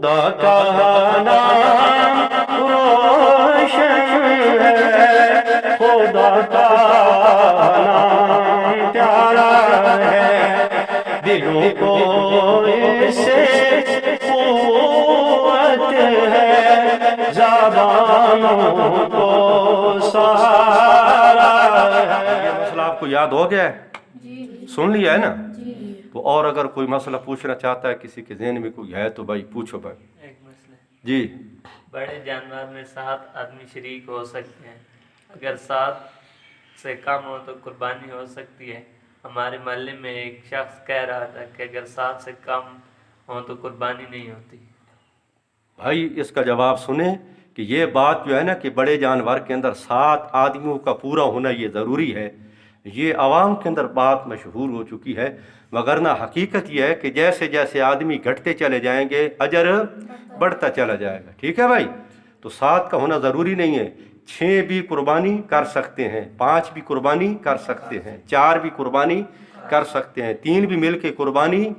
خدا کا نام روشن ہے، خدا کا نام پیارا ہے، دلوں کو اس سے قوت ہے، زبانوں کو سہارا ہے۔ یہ مسئلہ آپ کو یاد ہو گیا ہے؟ سن لیا ہے نا؟ تو اور اگر کوئی مسئلہ پوچھنا چاہتا ہے کسی کے ذہن میں کوئی ہے تو بھائی پوچھو بھائی۔ ایک مسئلہ جی، بڑے جانور میں 7 آدمی شریک ہو سکتے ہیں، اگر 7 سے کم ہو تو قربانی ہو سکتی ہے۔ ہمارے محلے میں ایک شخص کہہ رہا تھا کہ اگر 7 سے کم ہو تو قربانی نہیں ہوتی۔ بھائی اس کا جواب سنیں کہ یہ بات جو ہے نا کہ بڑے جانور کے اندر 7 آدمیوں کا پورا ہونا یہ ضروری ہے، یہ عوام کے اندر بات مشہور ہو چکی ہے، وگرنہ حقیقت یہ ہے کہ جیسے جیسے آدمی گھٹتے چلے جائیں گے اجر بڑھتا چلا جائے گا۔ ٹھیک ہے بھائی؟ تو 7 کا ہونا ضروری نہیں ہے، 6 بھی قربانی کر سکتے ہیں، 5 بھی قربانی کر سکتے ہیں، 4 بھی قربانی کر سکتے ہیں، 3 بھی مل کے قربانی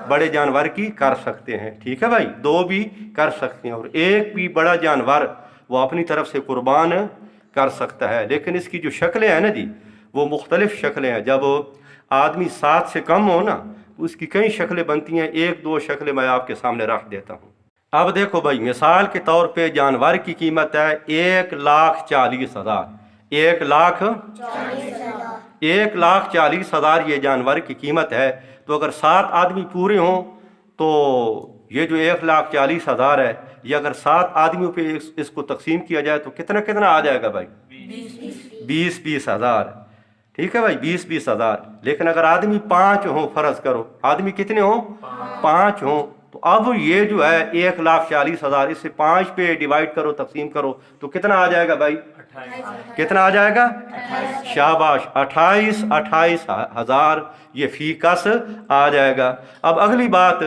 بڑے جانور کی کر سکتے ہیں۔ ٹھیک ہے بھائی؟ 2 بھی کر سکتے ہیں، اور 1 بھی بڑا جانور وہ اپنی طرف سے قربان کر سکتا ہے، لیکن اس کی جو شکلیں ہیں نا جی وہ مختلف شکلیں ہیں۔ جب آدمی 7 سے کم ہو نا تو اس کی کئی شکلیں بنتی ہیں، 1-2 شکلیں میں آپ کے سامنے رکھ دیتا ہوں۔ اب دیکھو بھائی، مثال کے طور پہ جانور کی قیمت ہے 1,40,000۔ 1,40,000 یہ جانور کی قیمت ہے۔ تو اگر 7 آدمی پورے ہوں تو یہ جو 1,40,000 ہے یہ اگر 7 آدمیوں پہ اس کو تقسیم کیا جائے تو کتنا آ جائے گا بھائی؟ 20,000۔ ٹھیک ہے بھائی؟ 20,000۔ لیکن اگر آدمی 5 ہوں، فرض کرو آدمی کتنے ہوں؟ 5 ہوں، تو اب یہ جو ہے 1,40,000 اسے 5 پہ ڈیوائیڈ کرو، تقسیم کرو تو کتنا آ جائے گا بھائی؟ کتنا آ جائے گا؟ شاباش، 28,000 یہ فی کس آ جائے گا۔ اب اگلی بات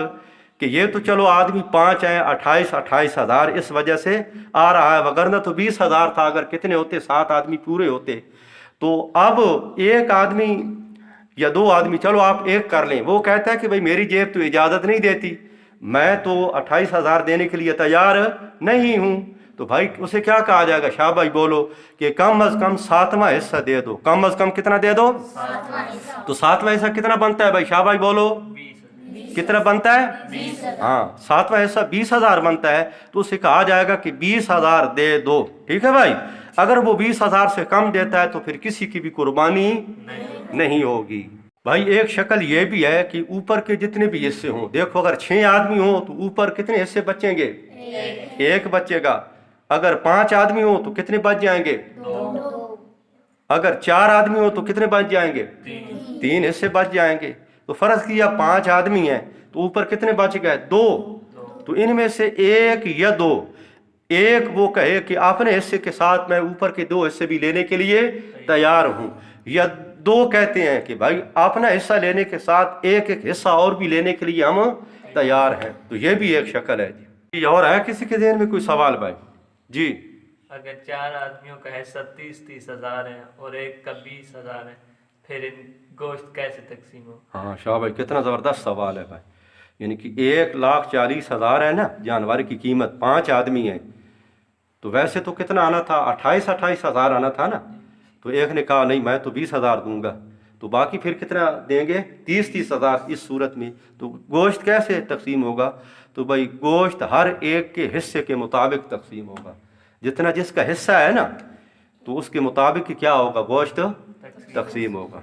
کہ یہ تو چلو آدمی 5 ہیں، 28,000 اس وجہ سے آ رہا ہے، وگرنہ تو 20,000 تھا اگر کتنے ہوتے؟ 7 آدمی پورے ہوتے۔ تو اب 1 آدمی یا 2 آدمی، چلو آپ 1 کر لیں، وہ کہتا ہے کہ بھئی میری جیب تو اجازت نہیں دیتی، میں تو 28,000 دینے کے لیے تیار نہیں ہوں، تو بھائی اسے کیا کہا جائے گا؟ شاہ بھائی بولو کہ کم از کم 7واں حصہ دے دو۔ کم از کم کتنا دے دو؟ 7واں حصہ۔ تو 7واں حصہ کتنا بنتا ہے بھائی؟ شاہ بھائی بولو کتنا بنتا ہے؟ 20,000۔ ہاں، 7واں حصہ 20,000 بنتا ہے، تو اسے کہا جائے گا کہ 20,000 دے دو۔ ٹھیک ہے بھائی؟ اگر وہ 20,000 سے کم دیتا ہے تو پھر کسی کی بھی قربانی نہیں ہوگی۔ بھائی ایک شکل یہ بھی ہے کہ اوپر کے جتنے بھی حصے ہوں، دیکھو اگر 6 آدمی ہوں تو اوپر کتنے حصے بچیں گے؟ 1 بچے گا۔ اگر 5 آدمی ہوں تو کتنے بچ جائیں گے؟ 2۔ اگر 4 آدمی ہوں تو کتنے بچ جائیں گے؟ 3 حصے بچ جائیں گے۔ تو فرض کیا 5 آدمی ہیں تو اوپر کتنے بچ گئے؟ 2۔ تو ان میں سے 1 یا 2، 1 وہ کہے کہ اپنے حصے کے ساتھ میں اوپر کے 2 حصے بھی لینے کے لیے تیار ہوں، یا 2 کہتے ہیں کہ بھائی اپنا حصہ لینے کے ساتھ ایک حصہ اور بھی لینے کے لیے ہم تیار ہیں۔ تو یہ بھی ایک شکل ہے جی۔ اور ہے کسی کے ذہن میں کوئی سوال بھائی؟ جی، اگر 4 آدمیوں کا حصہ 30,000 ہے اور 1 کا 20,000 ہے، پھر ان گوشت کیسے تقسیم ہو؟ ہاں شاہ بھائی کتنا زبردست سوال ہے بھائی۔ یعنی کہ 1,40,000 ہے نا جانور کی قیمت، 5 آدمی ہیں، تو ویسے تو کتنا آنا تھا؟ 28,000 آنا تھا نا۔ تو ایک نے کہا نہیں میں تو 20,000 دوں گا، تو باقی پھر کتنا دیں گے؟ 30,000 اس صورت میں۔ تو گوشت کیسے تقسیم ہوگا؟ تو بھائی گوشت ہر ایک کے حصے کے مطابق تقسیم ہوگا، جتنا جس کا حصہ ہے نا تو اس کے مطابق کیا ہوگا؟ گوشت تقسیم ہوگا۔